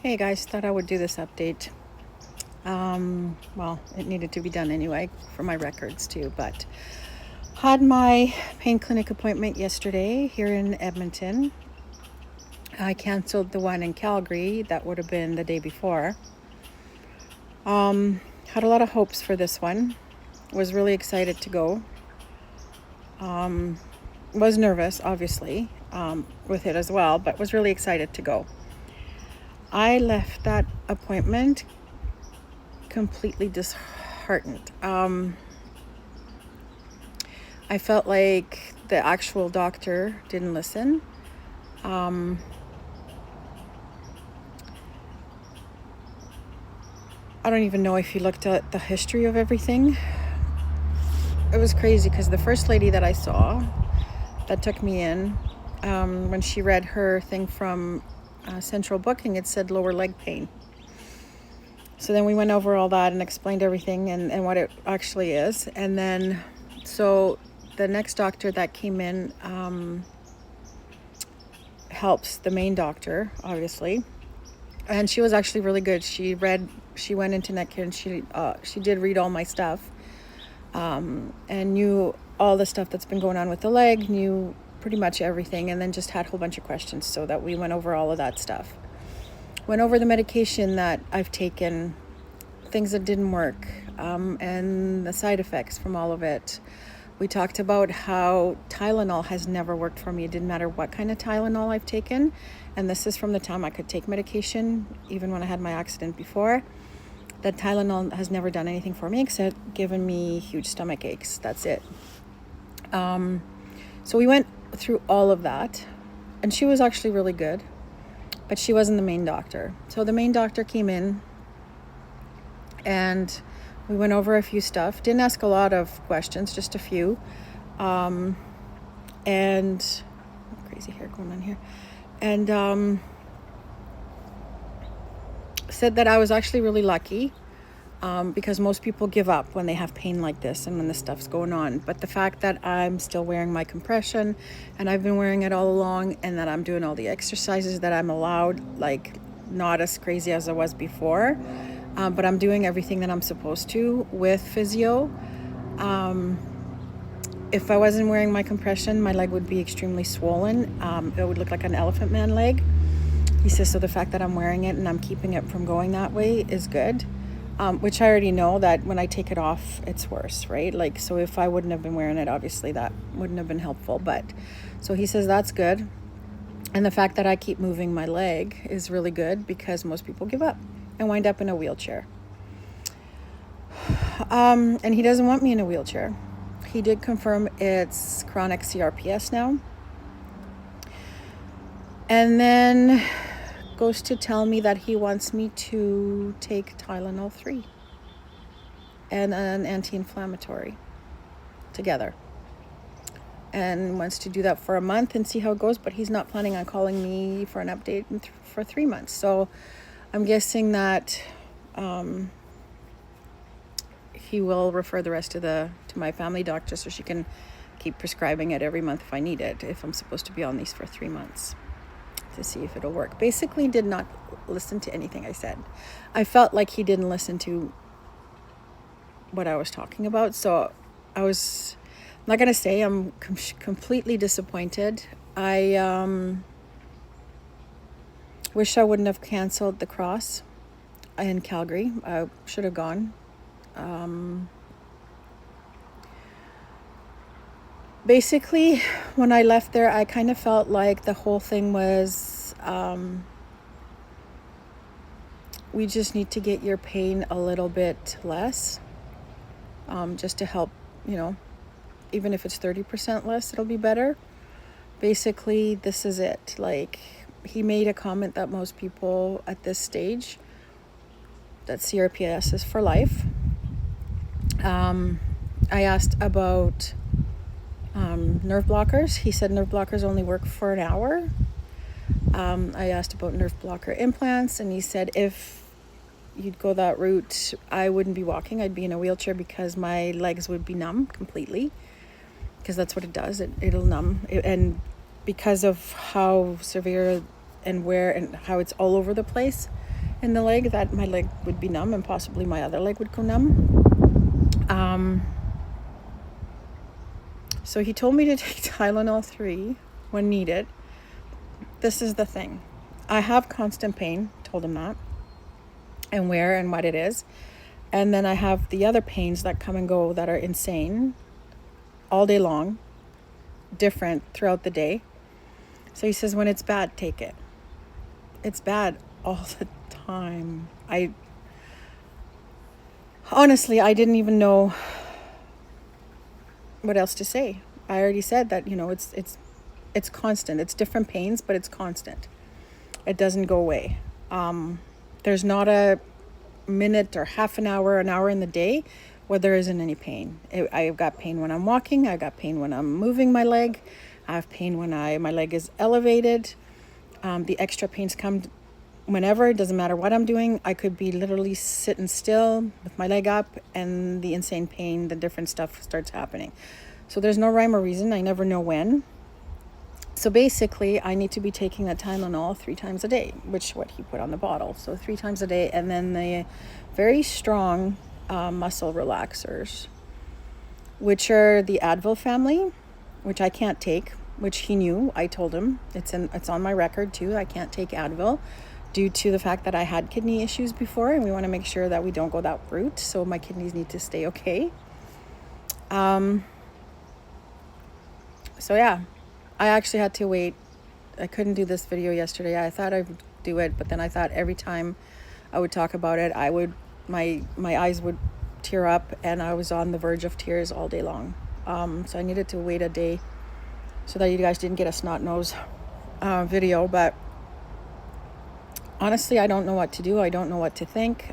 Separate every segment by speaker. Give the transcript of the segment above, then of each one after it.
Speaker 1: Hey guys, thought I would do this update. Well, it needed to be done anyway for my records too, but had my pain clinic appointment yesterday here in Edmonton. I canceled the one in Calgary. That would have been the day before. Had a lot of hopes for this one. Was really excited to go. Was nervous, obviously, with it as well, but was really excited to go. I left that appointment completely disheartened. I felt like the actual doctor didn't listen. I don't even know if he looked at the history of everything. It was crazy because the first lady that I saw that took me in, when she read her thing from Central Booking, it said lower leg pain. So then we went over all that and explained everything and what it actually is. And then, so the next doctor that came in helps the main doctor, obviously. And she was actually really good. She went into Netcare and she did read all my stuff and knew all the stuff that's been going on with the leg, knew pretty much everything, and then just had a whole bunch of questions so that we went over all of that stuff. Went over the medication that I've taken, things that didn't work, and the side effects from all of it. We talked about how Tylenol has never worked for me. It didn't matter what kind of Tylenol I've taken. And this is from the time I could take medication, even when I had my accident before. That Tylenol has never done anything for me except given me huge stomach aches. That's it. So we went through all of that. And she was actually really good. But she wasn't the main doctor. So the main doctor came in and we went over a few stuff. Didn't ask a lot of questions, just a few. And crazy hair going on here. And said that I was actually really lucky because most people give up when they have pain like this and when this stuff's going on. But the fact that I'm still wearing my compression and I've been wearing it all along, and that I'm doing all the exercises that I'm allowed, like not as crazy as I was before, but I'm doing everything that I'm supposed to with physio. If I wasn't wearing my compression, my leg would be extremely swollen. It would look like an elephant man leg. He says, so the fact that I'm wearing it and I'm keeping it from going that way is good. Which I already know that when I take it off, it's worse, right? Like, so if I wouldn't have been wearing it, obviously that wouldn't have been helpful. But so he says that's good. And the fact that I keep moving my leg is really good because most people give up and wind up in a wheelchair. And he doesn't want me in a wheelchair. He did confirm it's chronic CRPS now. And then goes to tell me that he wants me to take Tylenol 3 and an anti-inflammatory together. And wants to do that for a month and see how it goes, but he's not planning on calling me for an update for 3 months. So I'm guessing that he will refer the rest to my family doctor so she can keep prescribing it every month if I need it, if I'm supposed to be on these for 3 months, to see if it'll work. Basically did not listen to anything I said. I felt like he didn't listen to what I was talking about. So I'm not going to say I'm completely disappointed. I wish I wouldn't have canceled the cross in Calgary. I should have gone. Basically, when I left there, I kind of felt like the whole thing was, we just need to get your pain a little bit less, just to help, even if it's 30% less, it'll be better. Basically, this is it. Like, he made a comment that most people at this stage, that CRPS is for life. I asked about nerve blockers. He said nerve blockers only work for an hour. I asked about nerve blocker implants, and he said if you'd go that route, I wouldn't be walking. I'd be in a wheelchair because my legs would be numb completely, because that's what it does. It'll numb. And because of how severe and where and how it's all over the place in the leg, that my leg would be numb and possibly my other leg would go numb. So he told me to take Tylenol 3 when needed. This is the thing. I have constant pain, told him that, and where and what it is. And then I have the other pains that come and go that are insane all day long, different throughout the day. So he says, when it's bad, take it. It's bad all the time. Honestly, I didn't even know what else to say. I already said that, it's constant. It's different pains, but it's constant. It doesn't go away. There's not a minute or half an hour in the day where there isn't any pain. I've got pain when I'm walking. I've got pain when I'm moving my leg. I have pain when my leg is elevated. The extra pains come whenever. It doesn't matter what I'm doing. I could be literally sitting still with my leg up and the insane pain, the different stuff starts happening. So there's no rhyme or reason. I never know when. So basically, I need to be taking that Tylenol 3 times a day, which what he put on the bottle. So 3 times a day, and then the very strong muscle relaxers, which are the Advil family, which I can't take, which he knew. I told him it's on my record too. I can't take Advil due to the fact that I had kidney issues before, and we want to make sure that we don't go that route. So my kidneys need to stay okay. So yeah, I actually had to wait. I couldn't do this video yesterday. I thought I would do it, but then I thought every time I would talk about it, my eyes would tear up, and I was on the verge of tears all day long. So I needed to wait a day so that you guys didn't get a snot nose video. But honestly, I don't know what to do. I don't know what to think.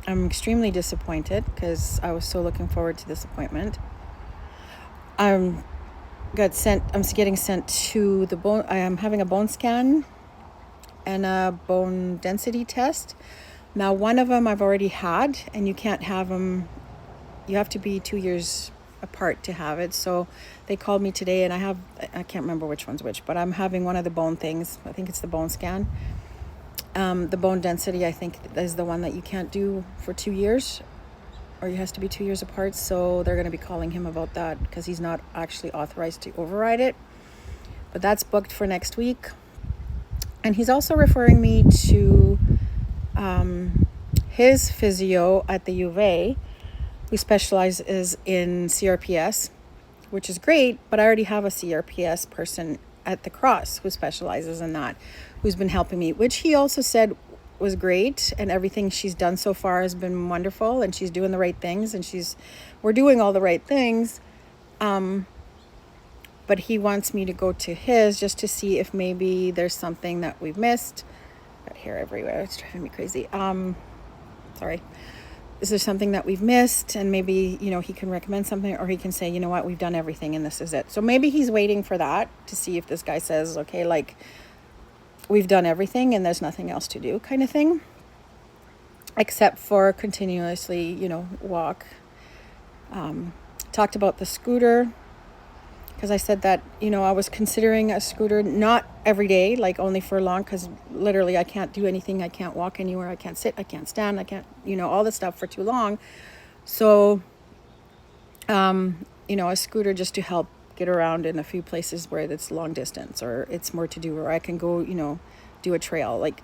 Speaker 1: I'm extremely disappointed because I was so looking forward to this appointment. I'm getting sent to the bone. I am having a bone scan and a bone density test. Now, one of them I've already had, and you can't have them. You have to be 2 years apart to have it. So they called me today, and I can't remember which one's which, but I'm having one of the bone things. I think it's the bone scan. The bone density, I think, is the one that you can't do for 2 years, or it has to be 2 years apart. So they're going to be calling him about that because he's not actually authorized to override it. But that's booked for next week. And he's also referring me to his physio at the U of A, who specializes in CRPS, which is great, but I already have a CRPS person at the Cross who specializes in that, who's been helping me, which he also said was great, and everything she's done so far has been wonderful, and she's doing the right things, and we're doing all the right things. But he wants me to go to his just to see if maybe there's something that we've missed. Got hair everywhere. It's driving me crazy. Sorry. Is there something that we've missed? And maybe, he can recommend something, or he can say, you know what, we've done everything and this is it. So maybe he's waiting for that to see if this guy says, okay, like, we've done everything and there's nothing else to do, kind of thing. Except for continuously, walk. Talked about the scooter, because I said that, I was considering a scooter, not every day, like only for long, because literally I can't do anything. I can't walk anywhere. I can't sit. I can't stand. I can't, all this stuff for too long. So, a scooter just to help get around in a few places where it's long distance or it's more to do, or I can go, do a trail, like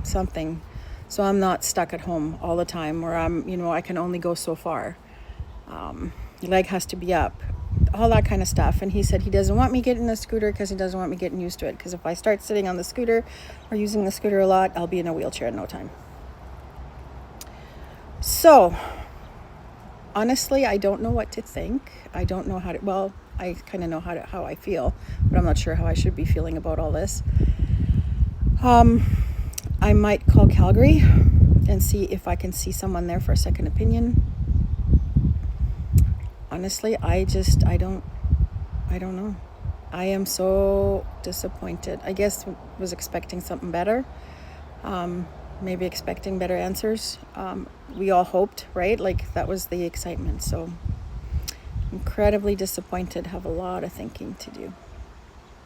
Speaker 1: something. So I'm not stuck at home all the time where I can only go so far. Your leg has to be up. All that kind of stuff. And he said he doesn't want me getting the scooter because he doesn't want me getting used to it, because if I start sitting on the scooter or using the scooter a lot, I'll be in a wheelchair in no time. So honestly, I don't know what to think. I don't know I kind of know how I feel, but I'm not sure how I should be feeling about all this. I might call Calgary and see if I can see someone there for a second opinion. Honestly, I don't know. I am so disappointed. I guess was expecting something better. Maybe expecting better answers. We all hoped, right? Like that was the excitement. So incredibly disappointed, have a lot of thinking to do.